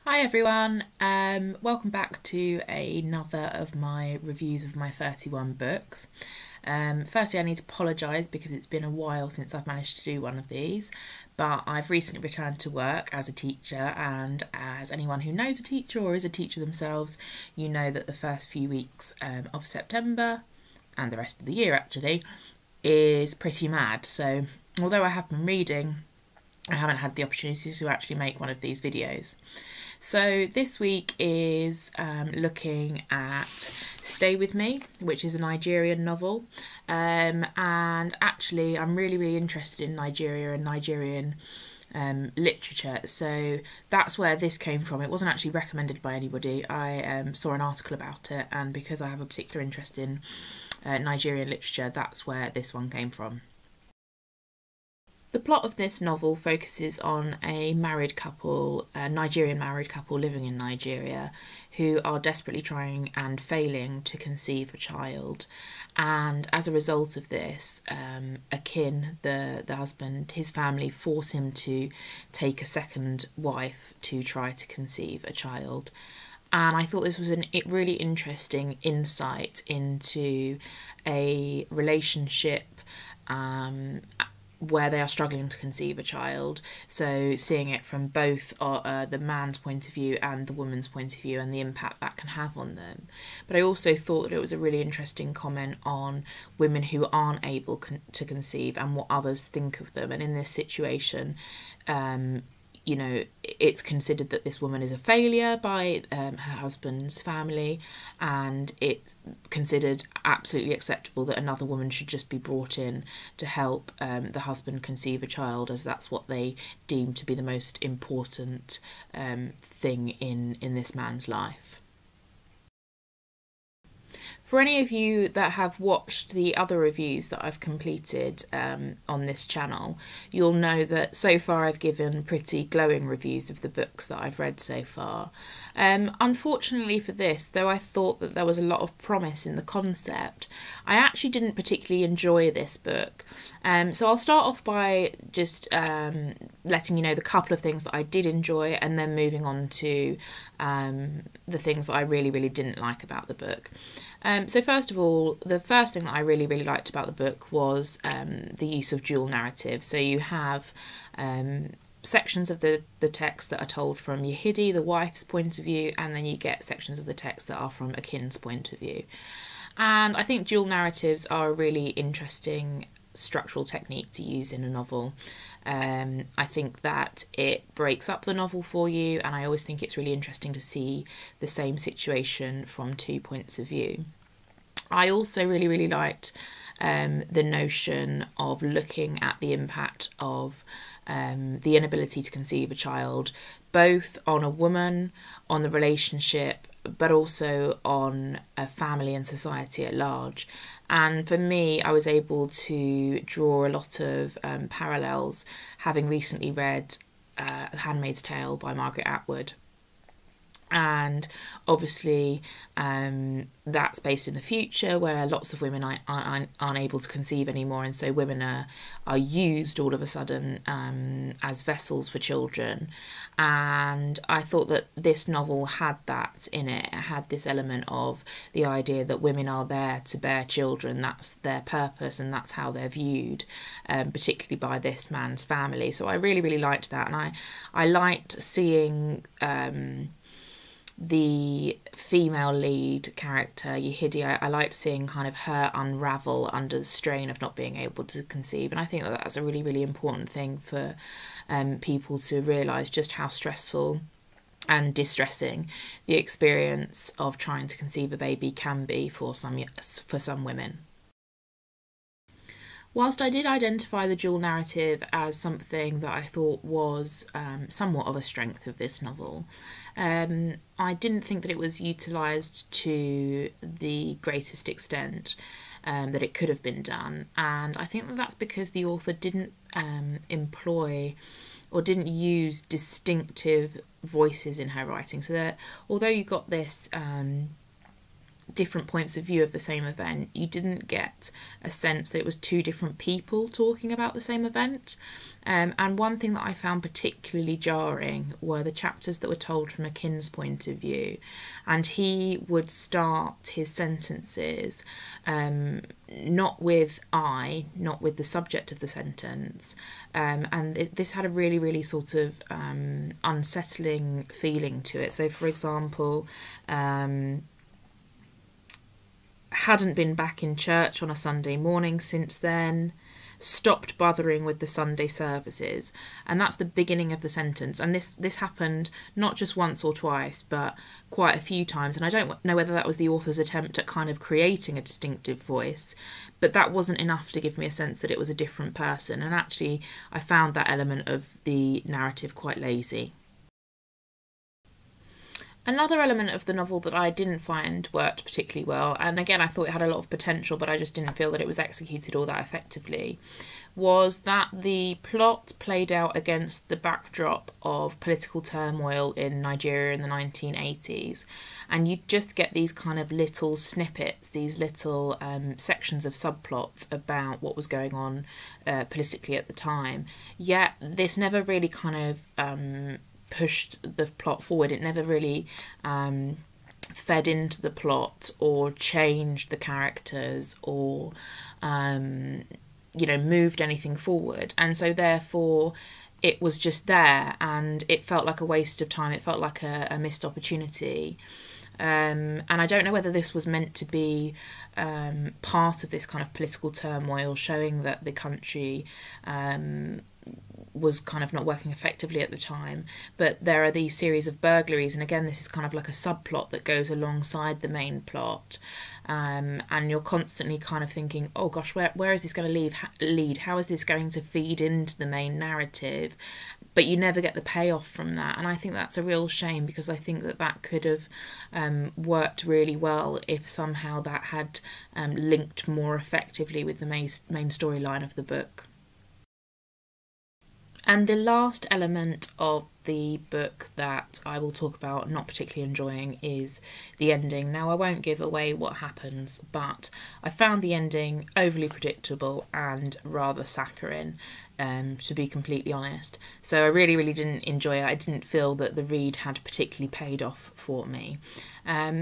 Hi everyone, welcome back to another of my reviews of my 31 books. Firstly, I need to apologise because it's been a while since I've managed to do one of these, but I've recently returned to work as a teacher, and as anyone who knows a teacher or is a teacher themselves, you know that the first few weeks of September, and the rest of the year actually, is pretty mad. So although I have been reading, I haven't had the opportunity to actually make one of these videos. So this week is looking at Stay With Me, which is a Nigerian novel, and actually I'm really interested in Nigeria and Nigerian literature, so that's where this came from. It wasn't actually recommended by anybody. I saw an article about it, and because I have a particular interest in Nigerian literature, that's where this one came from. The plot of this novel focuses on a married couple, a Nigerian married couple living in Nigeria, who are desperately trying and failing to conceive a child. And as a result of this, Akin, the husband, his family force him to take a second wife to try to conceive a child. And I thought this was a really interesting insight into a relationship where they are struggling to conceive a child, so seeing it from both the man's point of view and the woman's point of view and the impact that can have on them. But I also thought that it was a really interesting comment on women who aren't able to conceive and what others think of them. And in this situation, you know, it's considered that this woman is a failure by her husband's family, and it's considered absolutely acceptable that another woman should just be brought in to help the husband conceive a child, as that's what they deem to be the most important thing in this man's life. For any of you that have watched the other reviews that I've completed on this channel, you'll know that so far I've given pretty glowing reviews of the books that I've read so far. Unfortunately for this, though I thought that there was a lot of promise in the concept, I actually didn't particularly enjoy this book. So I'll start off by just letting you know the couple of things that I did enjoy, and then moving on to the things that I really didn't like about the book. So first of all, the first thing that I really liked about the book was the use of dual narrative. So you have sections of the text that are told from Yehidi, the wife's point of view, and then you get sections of the text that are from Akin's point of view. And I think dual narratives are a really interesting structural technique to use in a novel. I think that it breaks up the novel for you, and I always think it's really interesting to see the same situation from two points of view. I also really liked the notion of looking at the impact of the inability to conceive a child, both on a woman, on the relationship, but also on a family and society at large. And for me, I was able to draw a lot of parallels, having recently read The Handmaid's Tale by Margaret Atwood. And obviously that's based in the future, where lots of women aren't able to conceive anymore, and so women are used all of a sudden as vessels for children. And I thought that this novel had that in it. It had this element of the idea that women are there to bear children, that's their purpose, and that's how they're viewed, particularly by this man's family. So I really liked that, and I liked seeing the female lead character, Yehidi. I liked seeing kind of her unravel under the strain of not being able to conceive, and I think that that's a really important thing for people to realise, just how stressful and distressing the experience of trying to conceive a baby can be for some women. Whilst I did identify the dual narrative as something that I thought was somewhat of a strength of this novel, I didn't think that it was utilised to the greatest extent that it could have been done. And I think that that's because the author didn't employ or didn't use distinctive voices in her writing. So that although you got this different points of view of the same event. You didn't get a sense that it was two different people talking about the same event. And one thing that I found particularly jarring were the chapters that were told from a kin's point of view. And he would start his sentences not with I, not with the subject of the sentence. And this had a really, really sort of unsettling feeling to it. So, for example, hadn't been back in church on a Sunday morning since then, stopped bothering with the Sunday services. And that's the beginning of the sentence. And this happened not just once or twice, but quite a few times. And I don't know whether that was the author's attempt at kind of creating a distinctive voice, but that wasn't enough to give me a sense that it was a different person. And actually, I found that element of the narrative quite lazy. Another element of the novel that I didn't find worked particularly well, and again I thought it had a lot of potential but I just didn't feel that it was executed all that effectively, was that the plot played out against the backdrop of political turmoil in Nigeria in the 1980s, and you just get these kind of little snippets, these little sections of subplots about what was going on politically at the time, yet this never really kind of pushed the plot forward. It never really fed into the plot or changed the characters or moved anything forward, and so therefore it was just there and it felt like a waste of time. It felt like a missed opportunity. And I don't know whether this was meant to be part of this kind of political turmoil, showing that the country was kind of not working effectively at the time, but there are these series of burglaries, and again this is kind of like a subplot that goes alongside the main plot, and you're constantly kind of thinking, oh gosh, where is this going to lead? How is this going to feed into the main narrative? But you never get the payoff from that, and I think that's a real shame, because I think that could have worked really well if somehow that had linked more effectively with the main storyline of the book. And the last element of the book that I will talk about not particularly enjoying is the ending. Now, I won't give away what happens, but I found the ending overly predictable and rather saccharine, to be completely honest. So I really, really didn't enjoy it. I didn't feel that the read had particularly paid off for me.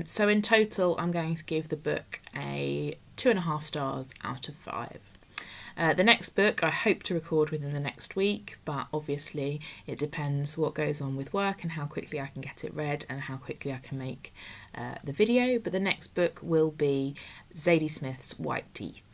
So in total, I'm going to give the book a 2.5 stars out of 5. The next book I hope to record within the next week, but obviously it depends what goes on with work and how quickly I can get it read and how quickly I can make the video. But the next book will be Zadie Smith's White Teeth.